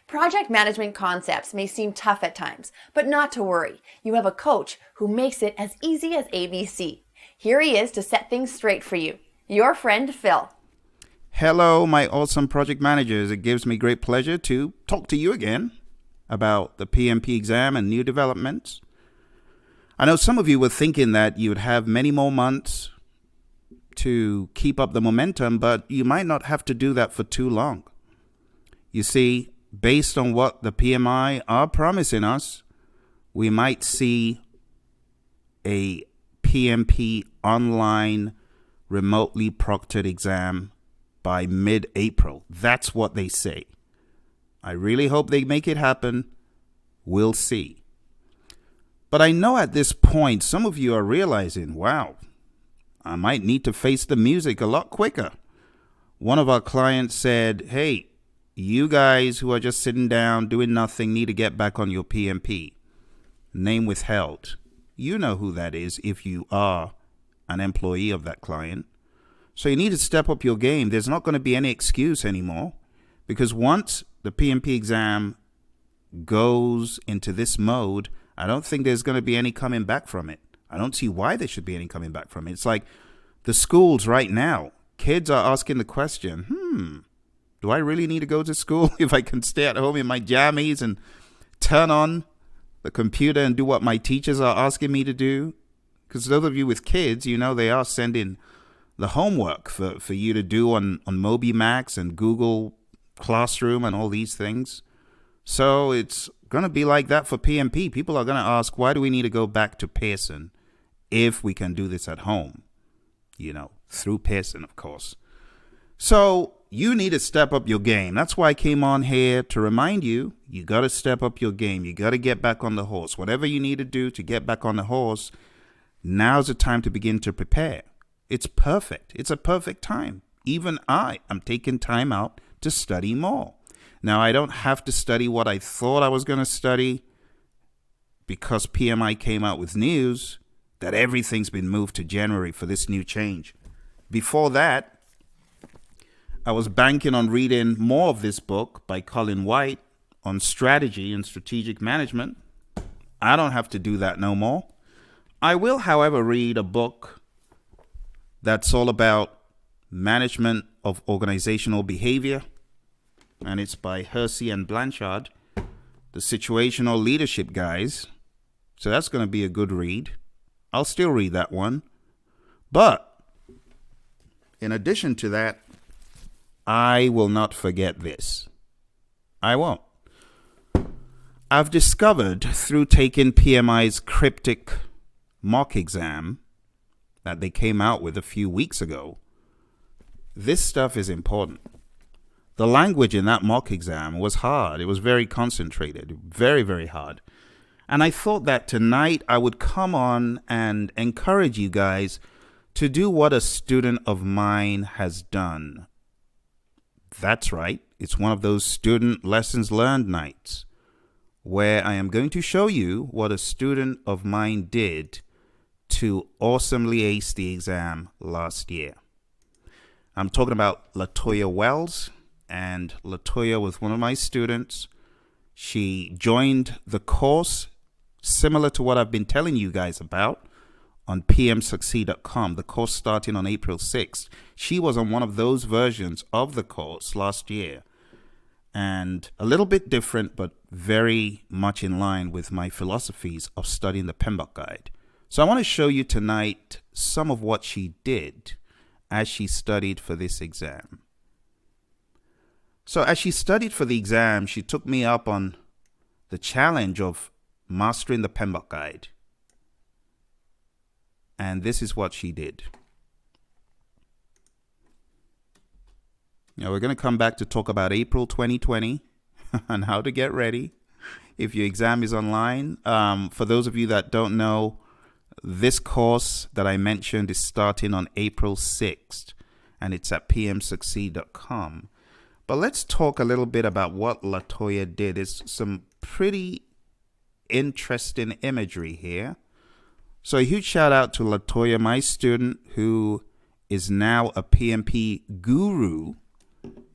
Project management concepts may seem tough at times, but not to worry. You have a coach who makes it as easy as ABC. Here he is to set things straight for you. Your friend, Phil. Hello, my awesome project managers. It gives me great pleasure to talk to you again about the PMP exam and new developments. I know some of you were thinking that you would have many more months to keep up the momentum, but you might not have to do that for too long. You see, based on what the PMI are promising us, we might see a PMP online remotely proctored exam by mid-April. That's what they say. I really hope they make it happen. We'll see. But I know at this point, some of you are realizing, wow, I might need to face the music a lot quicker. One of our clients said, hey, you guys who are just sitting down doing nothing need to get back on your PMP. Name withheld. You know who that is if you are an employee of that client. So you need to step up your game. There's not going to be any excuse anymore, because once the PMP exam goes into this mode, I don't think there's going to be any coming back from it. I don't see why there should be any coming back from it. It's like the schools right now. Kids are asking the question, do I really need to go to school if I can stay at home in my jammies and turn on the computer and do what my teachers are asking me to do? Because those of you with kids, you know they are sending the homework for you to do on MobiMax and Google Classroom and all these things. So it's going to be like that for PMP. People are going to ask, why do we need to go back to Pearson if we can do this at home? You know, through Pearson, of course. So you need to step up your game. That's why I came on here to remind you, you got to step up your game. You got to get back on the horse. Whatever you need to do to get back on the horse, now's the time to begin to prepare. It's perfect. It's a perfect time. Even I am taking time out to study more. Now, I don't have to study what I thought I was going to study because PMI came out with news that everything's been moved to January for this new change. Before that, I was banking on reading more of this book by Colin White on strategy and strategic management. I don't have to do that no more. I will, however, read a book that's all about management of organizational behavior, and it's by Hersey and Blanchard, the situational leadership guys. So that's going to be a good read. I'll still read that one. But in addition to that, I will not forget this. I won't. I've discovered through taking PMI's cryptic mock exam that they came out with a few weeks ago, this stuff is important. The language in that mock exam was hard. It was very concentrated, very, very hard. And I thought that tonight I would come on and encourage you guys to do what a student of mine has done. That's right. It's one of those student lessons learned nights where I am going to show you what a student of mine did to awesomely ace the exam last year. I'm talking about LaToya Wells, and LaToya was one of my students. She joined the course similar to what I've been telling you guys about on PMSucceed.com, the course starting on April 6th. She was on one of those versions of the course last year, and a little bit different, but very much in line with my philosophies of studying the PMBOK guide. So I want to show you tonight some of what she did as she studied for this exam. So as she studied for the exam, she took me up on the challenge of mastering the PMBOK guide. And this is what she did. Now we're going to come back to talk about April 2020 and how to get ready if your exam is online. For those of you that don't know, this course that I mentioned is starting on April 6th, and it's at PMSucceed.com. But let's talk a little bit about what LaToya did. It's some pretty interesting imagery here. So a huge shout out to LaToya, my student, who is now a PMP guru,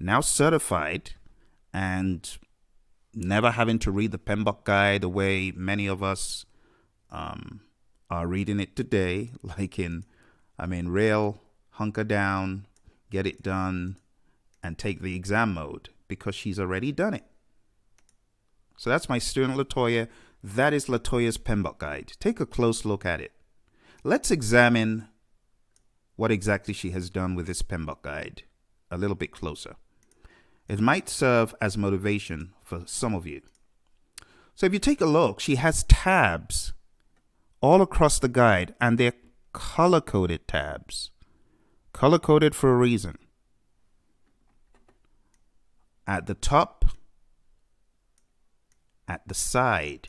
now certified, and never having to read the PMBOK guide the way many of us are reading it today, like real hunker down, get it done, and take the exam mode, because she's already done it. So that's my student LaToya. That is LaToya's PMBOK guide. Take a close look at it. Let's examine what exactly she has done with this PMBOK guide a little bit closer. It might serve as motivation for some of you. So if you take a look, she has tabs all across the guide, and they're color-coded tabs. Color-coded for a reason. At the top, at the side,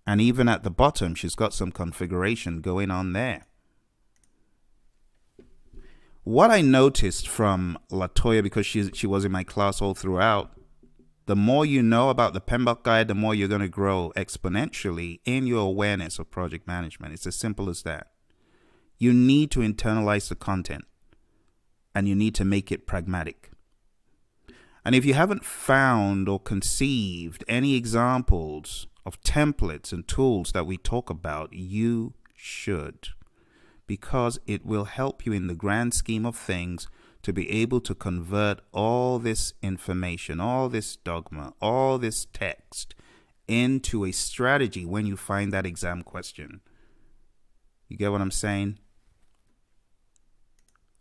and even at the bottom, she's got some configuration going on there. What I noticed from LaToya, because she was in my class all throughout, the more you know about the PMBOK guide, the more you're going to grow exponentially in your awareness of project management. It's as simple as that. You need to internalize the content, and you need to make it pragmatic. And if you haven't found or conceived any examples of templates and tools that we talk about, you should, because it will help you in the grand scheme of things to be able to convert all this information, all this dogma, all this text into a strategy when you find that exam question. You get what I'm saying?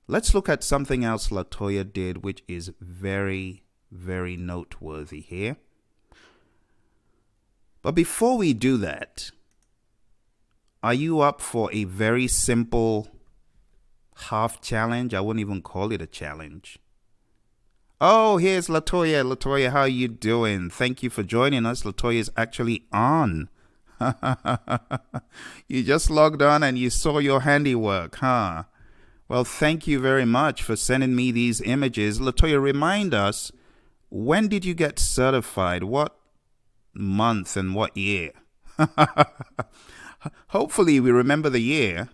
Let's look at something else LaToya did, which is very, very noteworthy here. But before we do that, are you up for a very simple half challenge? I wouldn't even call it a challenge. Oh, here's LaToya. LaToya, how are you doing? Thank you for joining us. LaToya is actually on. You just logged on and you saw your handiwork, huh? Well, thank you very much for sending me these images. LaToya, remind us, when did you get certified? What month and what year? Hopefully we remember the year,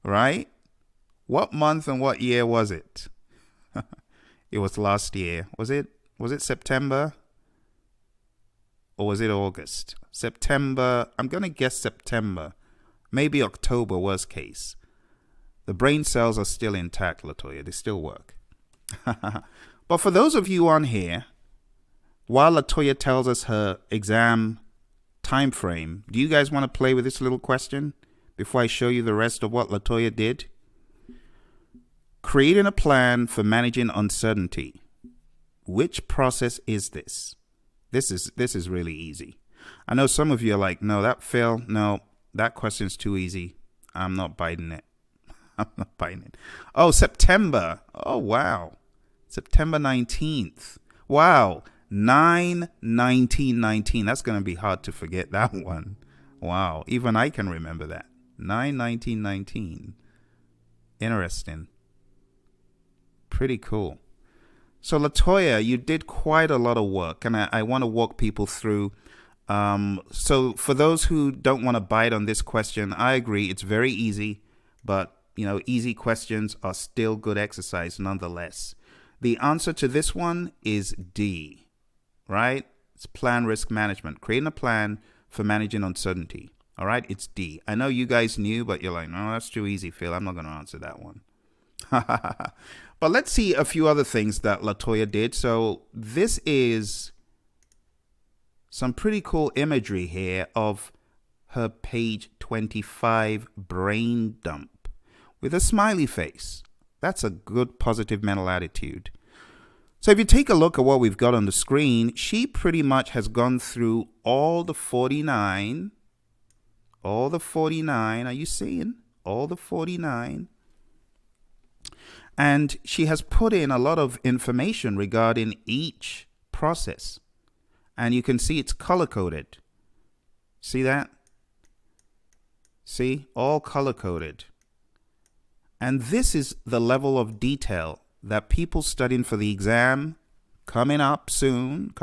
right? What month and what year was it? It was last year. Was it September? Or was it August? September. I'm going to guess September. Maybe October, worst case. The brain cells are still intact, LaToya. They still work. But for those of you on here, while LaToya tells us her exam time frame, do you guys want to play with this little question before I show you the rest of what LaToya did? Creating a plan for managing uncertainty. Which process is this? This is really easy. I know some of you are like, no, that question's too easy. I'm not biting it. I'm not biting it. Oh, September. Oh, wow. September 19th. Wow. 9/19/19. That's going to be hard to forget that one. Wow. Even I can remember that. 9/19/19. Interesting. Pretty cool. So LaToya, you did quite a lot of work, and I want to walk people through. So for those who don't want to bite on this question, I agree. It's very easy, but easy questions are still good exercise nonetheless. The answer to this one is D, right? It's plan risk management, creating a plan for managing uncertainty. All right, it's D. I know you guys knew, but you're like, no, that's too easy, Phil. I'm not going to answer that one. But let's see a few other things that LaToya did. So this is some pretty cool imagery here of her page 25 brain dump with a smiley face. That's a good positive mental attitude. So if you take a look at what we've got on the screen, she pretty much has gone through all the 49. All the 49. Are you seeing? All the 49. And she has put in a lot of information regarding each process. And you can see it's color-coded. See that? See? All color-coded. And this is the level of detail that people studying for the exam coming up soon.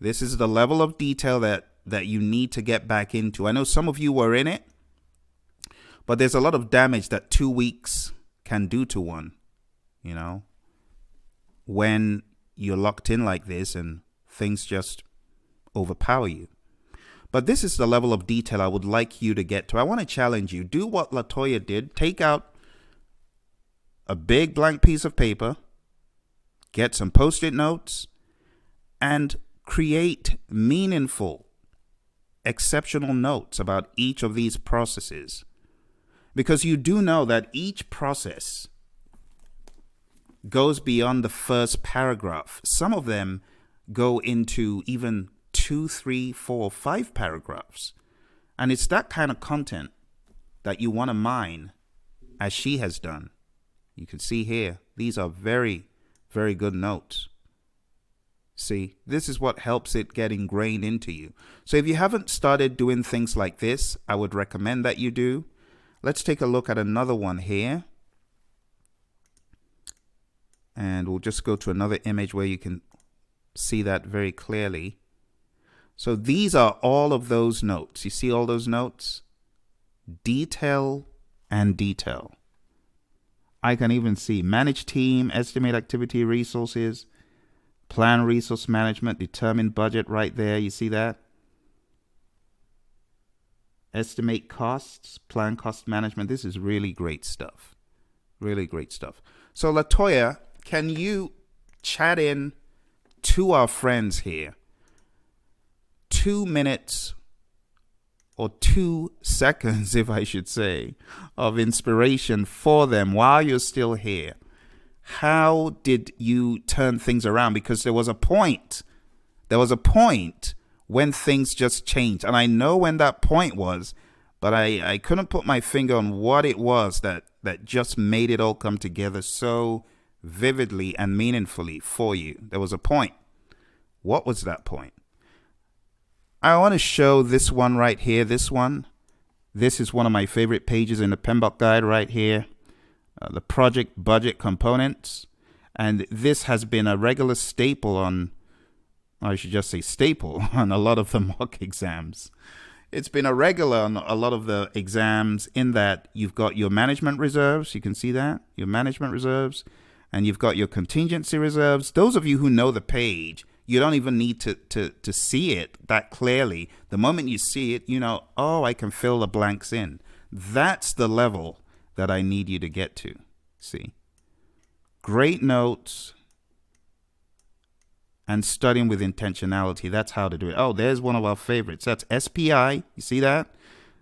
This is the level of detail that you need to get back into. I know some of you were in it, but there's a lot of damage that 2 weeks can do to one, when you're locked in like this and things just overpower you. But this is the level of detail I would like you to get to. I want to challenge you. Do what LaToya did. Take out a big blank piece of paper, get some Post-it notes, and create meaningful, exceptional notes about each of these processes. Because you do know that each process goes beyond the first paragraph. Some of them go into even 2, 3, 4, 5 paragraphs. And it's that kind of content that you want to mine, as she has done. You can see here, these are very, very good notes. See, this is what helps it get ingrained into you. So if you haven't started doing things like this, I would recommend that you do. Let's take a look at another one here. And we'll just go to another image where you can see that very clearly. So these are all of those notes. You see all those notes? Detail and detail. I can even see manage team, estimate activity resources, plan resource management, determine budget right there. You see that? Estimate costs, plan cost management. This is really great stuff. Really great stuff. So LaToya, can you chat in to our friends here 2 minutes or 2 seconds, if I should say, of inspiration for them while you're still here? How did you turn things around? Because there was a point when things just changed. And I know when that point was, but I couldn't put my finger on what it was that just made it all come together so vividly and meaningfully for you. There was a point. What was that point? I want to show this one right here. This one. This is one of my favorite pages in the PMBOK guide right here. The project budget components. And this has been a regular staple on, I should just say staple, on a lot of the mock exams. It's been a regular on a lot of the exams in that you've got your management reserves. You can see that, your management reserves. And you've got your contingency reserves. Those of you who know the page, you don't even need to see it that clearly. The moment you see it, you know, oh, I can fill the blanks in. That's the level that I need you to get to. See? Great notes and studying with intentionality. That's how to do it. Oh, there's one of our favorites. That's SPI. You see that?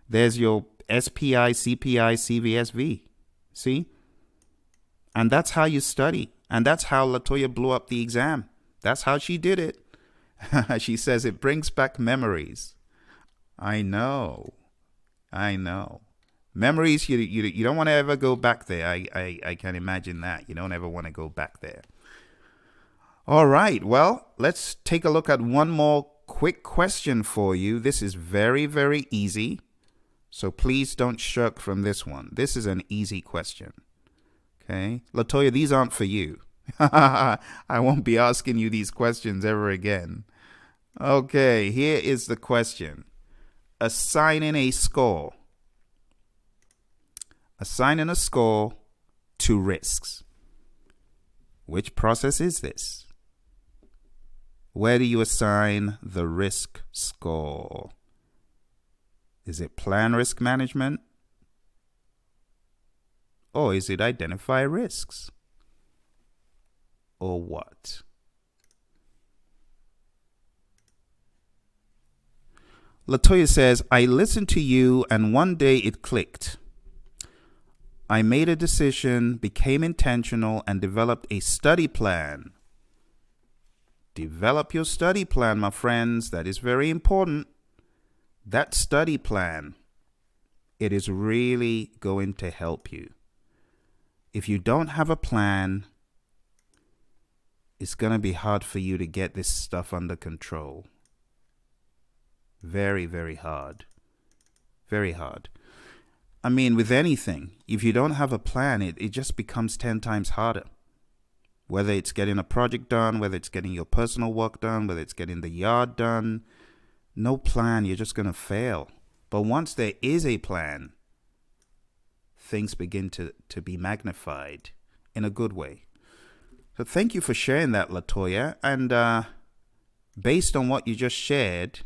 There's your SPI, CPI, CVSV. See? And that's how you study. And that's how LaToya blew up the exam. That's how she did it. She says it brings back memories. I know. Memories, you don't want to ever go back there. I can imagine that. You don't ever want to go back there. All right. Well, let's take a look at one more quick question for you. This is very, very easy. So please don't shirk from this one. This is an easy question. Okay. LaToya, these aren't for you. I won't be asking you these questions ever again. Okay, here is the question. Assigning a score. Assigning a score to risks. Which process is this? Where do you assign the risk score? Is it plan risk management? Or is it identify risks? Or what? LaToya says, I listened to you and one day it clicked. I made a decision, became intentional, and developed a study plan. Develop your study plan, my friends. That is very important. That study plan, it is really going to help you. If you don't have a plan, it's going to be hard for you to get this stuff under control. Very, very hard. Very hard. I mean, with anything, if you don't have a plan, it just becomes 10 times harder. Whether it's getting a project done, whether it's getting your personal work done, whether it's getting the yard done, no plan, you're just going to fail. But once there is a plan, things begin to be magnified in a good way. So thank you for sharing that, LaToya. And based on what you just shared,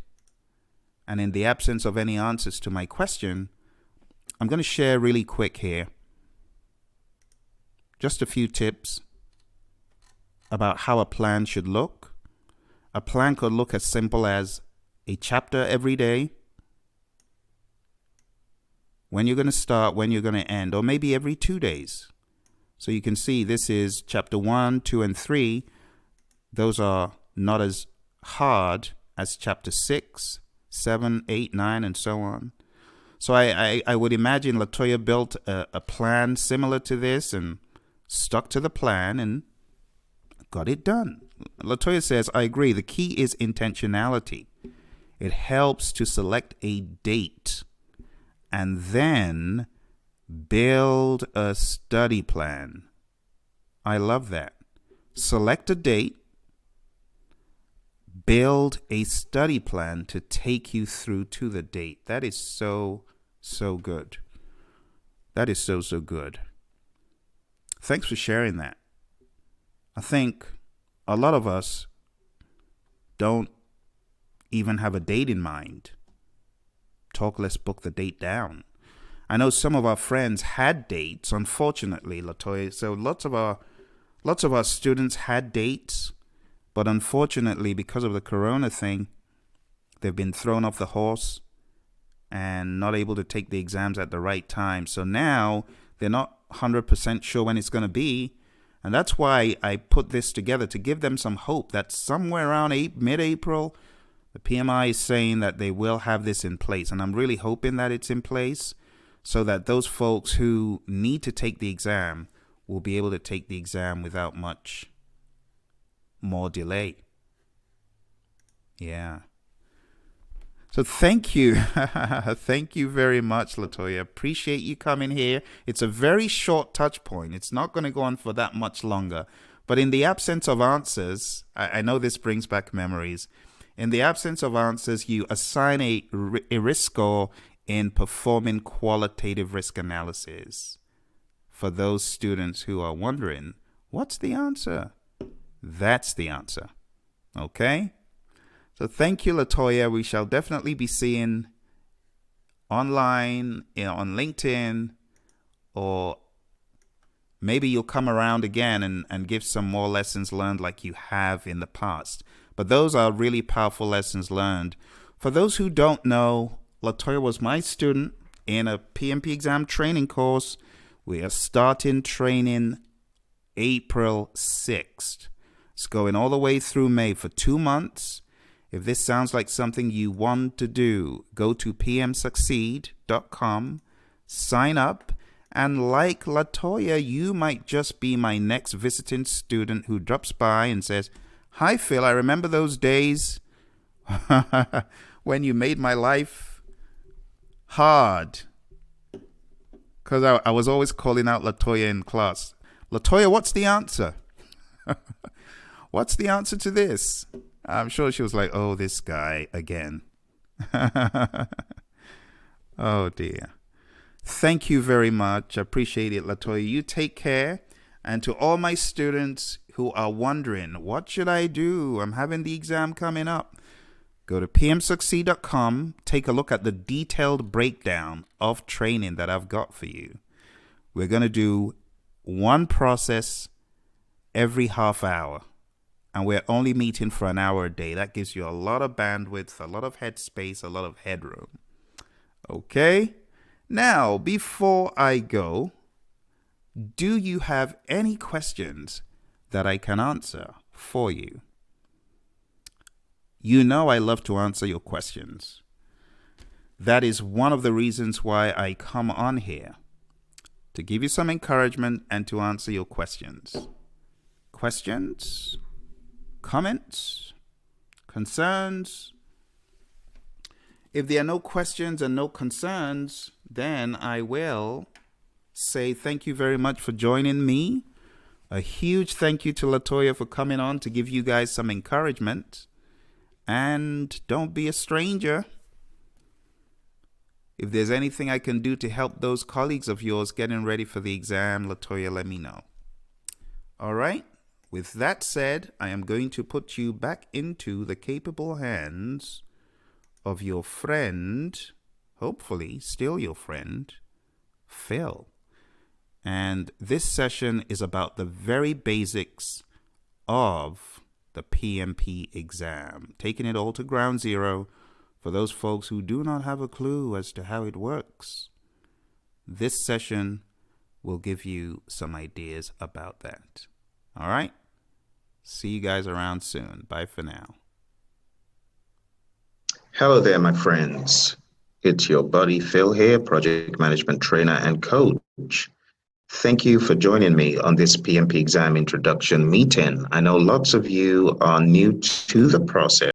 and in the absence of any answers to my question, I'm going to share really quick here just a few tips about how a plan should look. A plan could look as simple as a chapter every day, when you're going to start, when you're going to end, or maybe every 2 days. So you can see this is chapter 1, 2, and 3. Those are not as hard as chapter 6, 7, 8, 9, and so on. So I would imagine LaToya built a plan similar to this and stuck to the plan and got it done. LaToya says, I agree. The key is intentionality. It helps to select a date and then build a study plan. I love that. Select a date, build a study plan to take you through to the date. That is so good. That is so good. Thanks for sharing that. I think a lot of us don't even have a date in mind. Talk, let's book the date down. I know some of our friends had dates, unfortunately, LaToya. So lots of our students had dates, but unfortunately, because of the corona thing, they've been thrown off the horse and not able to take the exams at the right time. So now they're not 100% sure when it's going to be. And that's why I put this together, to give them some hope that somewhere around mid-April, the PMI is saying that they will have this in place. And I'm really hoping that it's in place so that those folks who need to take the exam will be able to take the exam without much more delay. Yeah. So thank you. Thank you very much, LaToya. Appreciate you coming here. It's a very short touch point. It's not going to go on for that much longer. But in the absence of answers, I know this brings back memories. In the absence of answers, you assign a risk score in performing qualitative risk analysis. For those students who are wondering, what's the answer? That's the answer. Okay? So thank you, LaToya. We shall definitely be seeing online, on LinkedIn, or maybe you'll come around again and give some more lessons learned like you have in the past. But those are really powerful lessons learned. For those who don't know, LaToya was my student in a PMP Exam Training course. We are starting training April 6th. It's going all the way through May for 2 months. If this sounds like something you want to do, go to pmsucceed.com, sign up, and like LaToya, you might just be my next visiting student who drops by and says, "Hi, Phil, I remember those days when you made my life hard." Because I was always calling out LaToya in class. "LaToya, what's the answer?" What's the answer to this? I'm sure she was like, oh, this guy again. Oh, dear. Thank you very much. I appreciate it, LaToya. You take care. And to all my students who are wondering, what should I do? I'm having the exam coming up. Go to pmsucceed.com. Take a look at the detailed breakdown of training that I've got for you. We're going to do one process every half hour. And we're only meeting for an hour a day. That gives you a lot of bandwidth, a lot of headspace, a lot of headroom. Okay? Now, before I go, do you have any questions that I can answer for you? You know I love to answer your questions. That is one of the reasons why I come on here, to give you some encouragement and to answer your questions. Questions? Comments? Concerns? If there are no questions and no concerns, then I will say thank you very much for joining me. A huge thank you to LaToya for coming on to give you guys some encouragement. And don't be a stranger. If there's anything I can do to help those colleagues of yours getting ready for the exam, LaToya, let me know. All right? with that said, I am going to put you back into the capable hands of your friend, hopefully still your friend, Phil. And this session is about the very basics of the PMP exam, taking it all to ground zero for those folks who do not have a clue as to how it works. This session will give you some ideas about that. All right? See you guys around soon. Bye for now. Hello there, my friends. It's your buddy Phil here, project management trainer and coach. Thank you for joining me on this PMP exam introduction meeting. I know lots of you are new to the process.